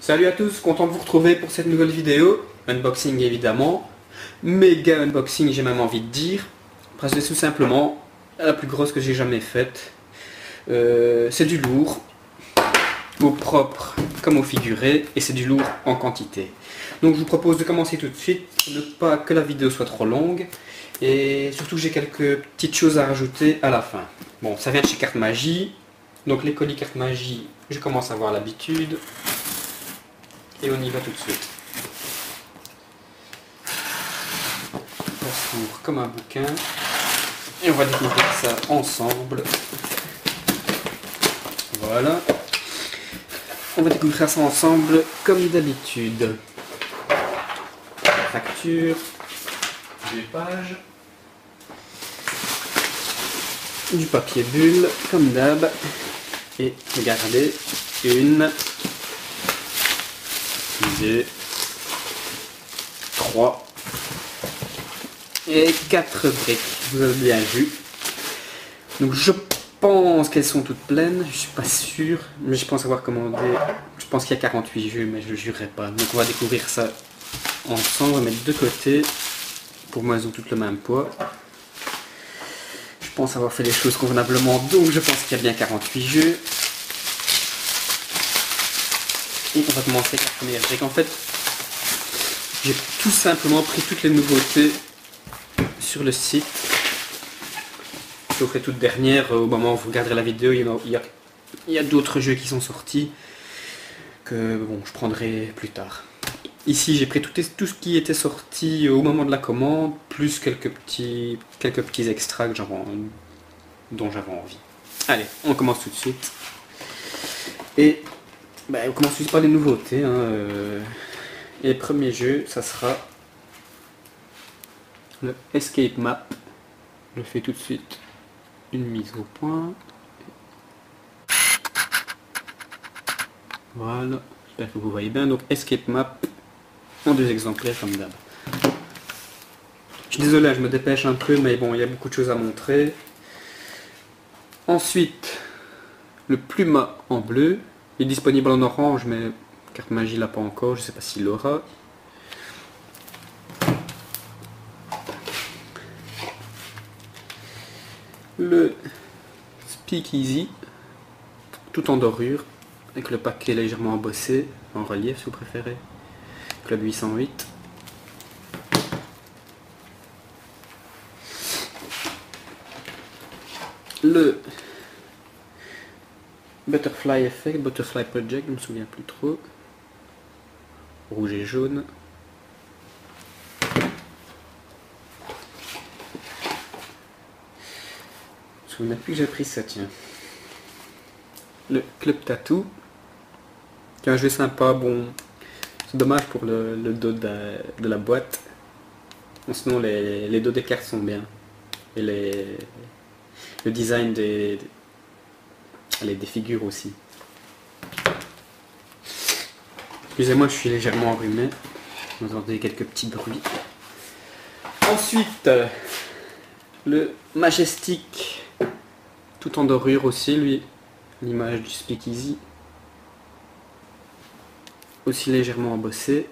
Salut à tous, content de vous retrouver pour cette nouvelle vidéo, unboxing évidemment, méga unboxing j'ai même envie de dire, parce que c'est tout simplement la plus grosse que j'ai jamais faite. C'est du lourd, au propre comme au figuré, et c'est du lourd en quantité. Donc je vous propose de commencer tout de suite, pour ne pas que la vidéo soit trop longue, et surtout j'ai quelques petites choses à rajouter à la fin. Bon, ça vient de chez Carte Magie, donc les colis Carte Magie, je commence à avoir l'habitude. Et on y va tout de suite. On s'ouvre comme un bouquin. Et on va découvrir ça ensemble. Voilà. On va découvrir ça ensemble comme d'habitude. Facture. 2 pages. Du papier bulle, comme d'hab. Et regardez, 1, 2, 3 et 4 briques, vous avez bien vu. Donc je pense qu'elles sont toutes pleines, je suis pas sûr, mais je pense avoir commandé, je pense qu'il y a 48 jeux, mais je ne jurerai pas. Donc on va découvrir ça ensemble, on va mettre de côté, pour moi elles ont toutes le même poids. Je pense avoir fait les choses convenablement, donc je pense qu'il y a bien 48 jeux. Et on va commencer avec la première brique. En fait, j'ai tout simplement pris toutes les nouveautés sur le site. Sauf les toutes dernières, au moment où vous regarderez la vidéo, il y a d'autres jeux qui sont sortis que bon, je prendrai plus tard. Ici, j'ai pris tout ce qui était sorti au moment de la commande, plus quelques petits extras dont j'avais envie. Allez, on commence tout de suite. Et on commence juste par les nouveautés. Et le premier jeu, ça sera le Escape Map. Je fais tout de suite une mise au point. Voilà, j'espère que vous voyez bien. Donc Escape Map en 2 exemplaires comme d'hab. Je suis désolé, je me dépêche un peu, mais bon, il y a beaucoup de choses à montrer. Ensuite, le Pluma en bleu. Il est disponible en orange, mais Carte Magie l'a pas encore, je sais pas s'il l'aura. Le Speakeasy, tout en dorure, avec le paquet légèrement embossé, en relief si vous préférez. Club 808. Le Butterfly Effect, Butterfly Project, je ne me souviens plus trop. Rouge et jaune. Je ne me souviens plus que j'ai pris ça, tiens. Le Club Tattoo, qui est un jeu sympa, bon, c'est dommage pour le dos de la boîte. Bon, sinon les dos des cartes sont bien. Et le design des figures aussi. Excusez-moi, je suis légèrement enrhumé. Vous entendez quelques petits bruits. Ensuite, le Majestic, tout en dorure aussi, lui. L'image du Speakeasy. Aussi légèrement embossé.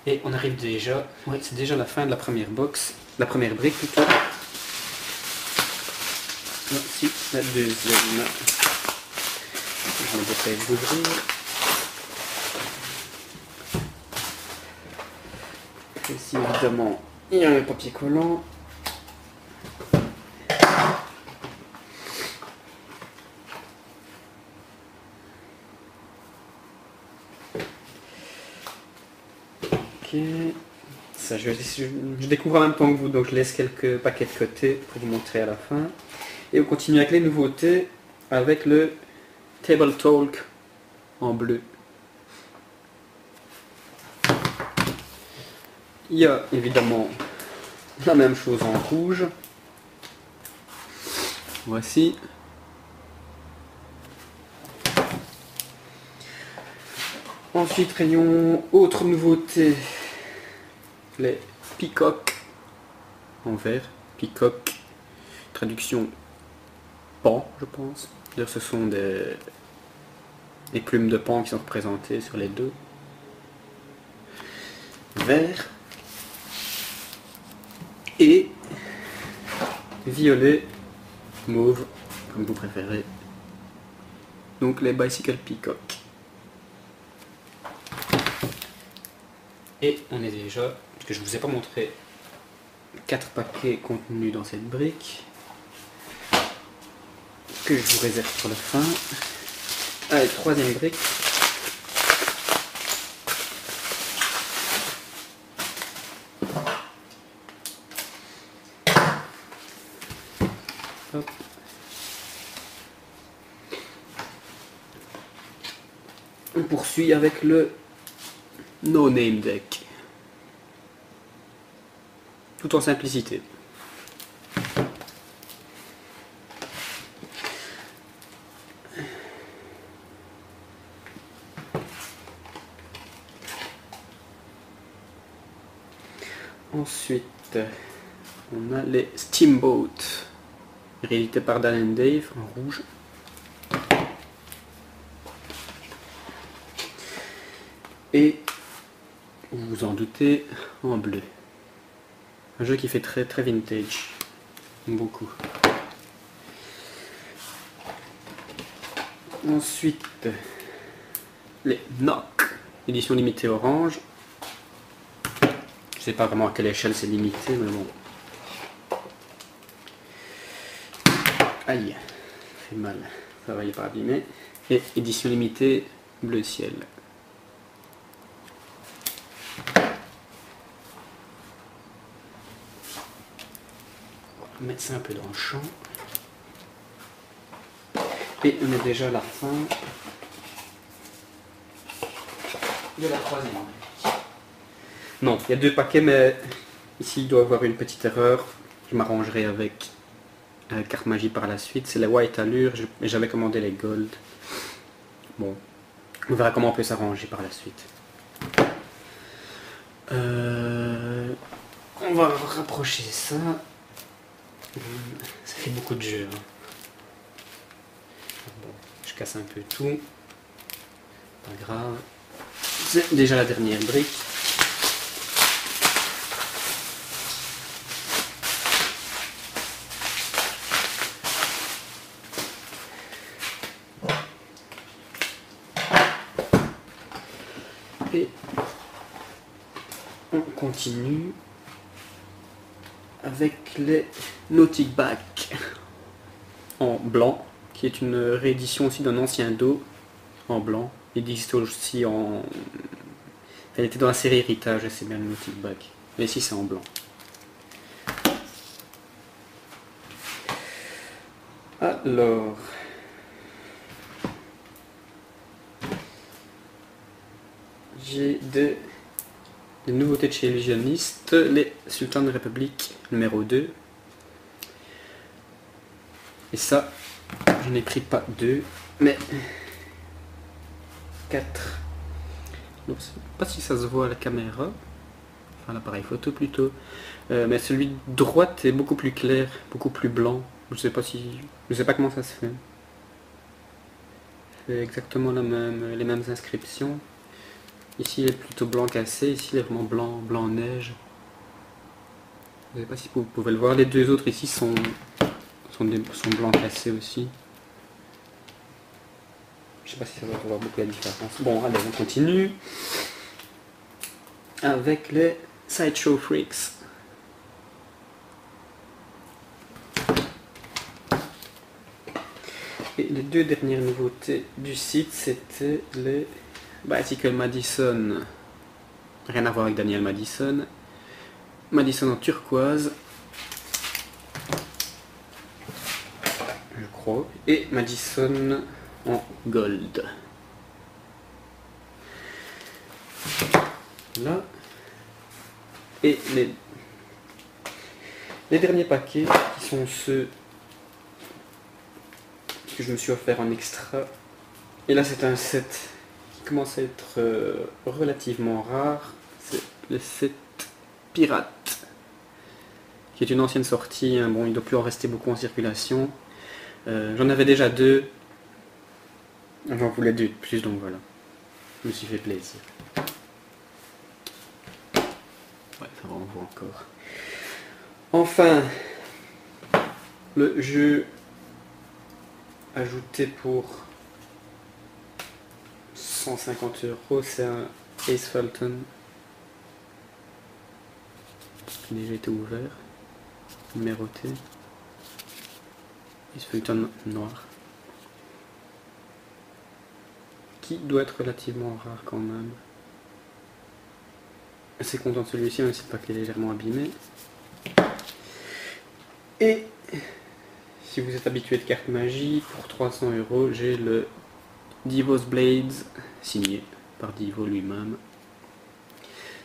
Et on arrive déjà... Oui, c'est déjà la fin de la première box. La première brique plutôt. Non, si, la deuxième. Je me dépêche d'ouvrir. Ici, évidemment, il y a un papier collant. Ok. Ça, je découvre en même temps que vous, donc je laisse quelques paquets de côté pour vous montrer à la fin. Et on continue avec les nouveautés, avec le Table Talk en bleu. Il y a évidemment la même chose en rouge. Voici. Ensuite, rayon autre nouveauté, les Peacock en vert. Peacock, traduction pan, je pense. D'ailleurs, ce sont des les plumes de pan qui sont représentées sur les deux. Vert et violet, mauve, comme vous préférez. Donc les Bicycle Peacock. Et on est déjà, parce que je ne vous ai pas montré 4 paquets contenus dans cette brique, que je vous réserve pour la fin. Allez, troisième brique. Hop. On poursuit avec le No Name Deck. Tout en simplicité. Ensuite, on a les Steamboat, réédité par Dan and Dave en rouge. Et, vous vous en doutez, en bleu. Un jeu qui fait très très vintage. Beaucoup. Ensuite, les Knock, édition limitée orange. Je sais pas vraiment à quelle échelle c'est limité, mais bon. Aïe, ça fait mal. Ça va, il n'est pas abîmé. Et édition limitée bleu ciel. On va mettre ça un peu dans le champ. Et on est déjà à la fin de la troisième. Non, il y a 2 paquets, mais ici il doit y avoir une petite erreur. Je m'arrangerai avec carte magie par la suite. C'est les White Allure, mais j'avais commandé les Gold. Bon, on verra comment on peut s'arranger par la suite. On va rapprocher ça. Ça fait beaucoup de jeux. Hein. Bon, je casse un peu tout. Pas grave. C'est déjà la dernière brique. Et on continue avec les Nautic Back en blanc, qui est une réédition aussi d'un ancien dos en blanc. Il existe aussi en... Elle était dans la série Héritage, c'est bien le Nautic Back. Mais ici c'est en blanc. Alors... j'ai des nouveautés de chez Illusionniste, les Sultan de République numéro 2. Et ça, je n'ai pris pas 2, mais 4. Donc, je ne sais pas si ça se voit à la caméra, enfin l'appareil photo plutôt, mais celui de droite est beaucoup plus clair, beaucoup plus blanc. Je sais pas comment ça se fait. C'est exactement les mêmes inscriptions. Ici il est plutôt blanc cassé, ici il est vraiment blanc neige. Je ne sais pas si vous pouvez le voir, les deux autres ici sont blanc cassés aussi. Je sais pas si ça va voir beaucoup la différence. Bon, allez, on continue avec les Sideshow Freaks. Et les 2 dernières nouveautés du site, c'était les Bicycle Madison. Rien à voir avec Daniel Madison. Madison en turquoise. Je crois. Et Madison en gold. Là. Et les derniers paquets qui sont ceux que je me suis offert en extra. Et là c'est un set qui commence à être relativement rare. C'est le set Pirate, qui est une ancienne sortie. Hein. Bon, il ne doit plus en rester beaucoup en circulation. J'en avais déjà 2. J'en voulais 2 de plus, donc voilà. Je me suis fait plaisir. Ouais, ça va, on voit encore. Enfin, le jeu ajouté pour 150 €, c'est un Ace Fulton qui a déjà été ouvert, numéroté. Ace Fulton noir, qui doit être relativement rare quand même. Assez content de celui-ci, même si le paquet est légèrement abîmé. Et si vous êtes habitué de cartes magie, pour 300 €, j'ai le Devo's Blades, signé par Devo lui-même.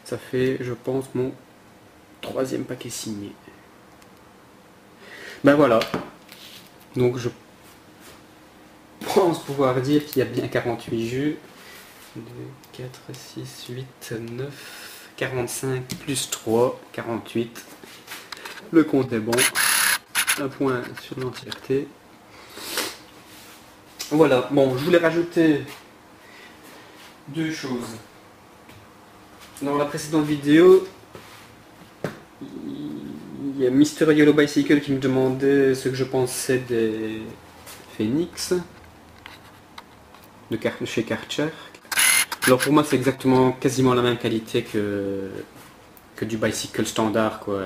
Ça fait, je pense, mon 3e paquet signé. Ben voilà. Donc je pense pouvoir dire qu'il y a bien 48 jeux. 2, 4, 6, 8, 9, 45 plus 3, 48. Le compte est bon. Un point sur l'entièreté. Voilà, bon, je voulais rajouter 2 choses. Dans la précédente vidéo, il y a Mister Yellow Bicycle qui me demandait ce que je pensais des Phoenix de chez Karcher. Alors pour moi c'est exactement quasiment la même qualité que du bicycle standard, quoi.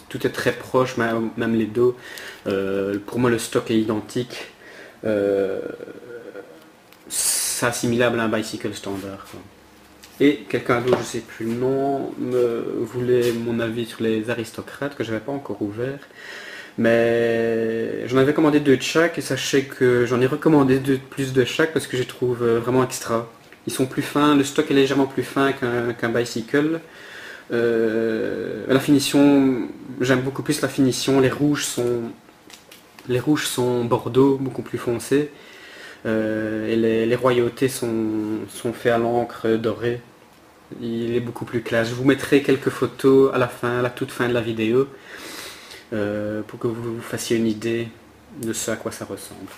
Tout est très proche, même les dos. Pour moi le stock est identique. C'est assimilable à un bicycle standard, quoi. Et quelqu'un d'autre, je sais plus le nom, me voulait mon avis sur les aristocrates que je n'avais pas encore ouvert. Mais j'en avais commandé 2 de chaque et sachez que j'en ai recommandé 2 de plus de chaque parce que je les trouve vraiment extra. Ils sont plus fins, le stock est légèrement plus fin qu'un bicycle. La finition, j'aime beaucoup plus la finition. Les rouges sont bordeaux, beaucoup plus foncés. Et les royautés sont faits à l'encre dorée. Il est beaucoup plus classe. Je vous mettrai quelques photos à la toute fin de la vidéo, pour que vous vous fassiez une idée de ce à quoi ça ressemble.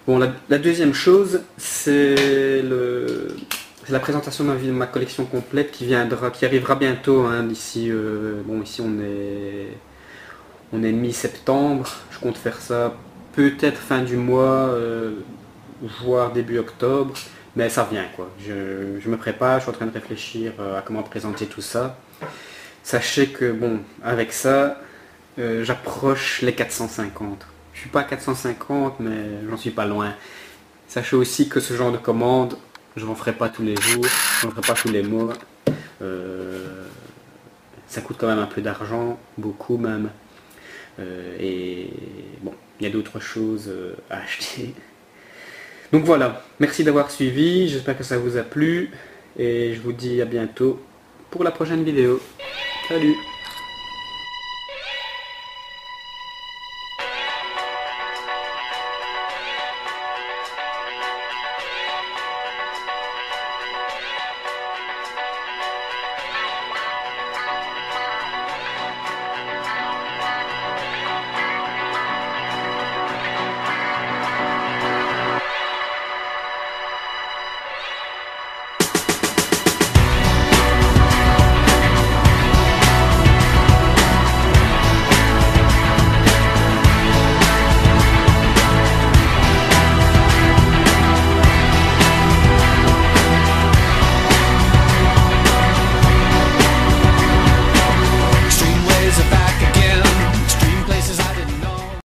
Bon, la deuxième chose, c'est la présentation de ma collection complète qui arrivera bientôt, hein, d'ici. Bon, ici on est mi-septembre. Je compte faire ça peut-être fin du mois, voire début octobre, mais ça vient, quoi. Je me prépare, je suis en train de réfléchir à comment présenter tout ça. Sachez que bon, avec ça, j'approche les 450. Je suis pas à 450, mais j'en suis pas loin. Sachez aussi que ce genre de commande, je n'en ferai pas tous les jours, je n'en ferai pas tous les mois. Ça coûte quand même un peu d'argent, beaucoup même. Et bon, il y a d'autres choses à acheter. Donc voilà, merci d'avoir suivi, j'espère que ça vous a plu et je vous dis à bientôt pour la prochaine vidéo. Salut!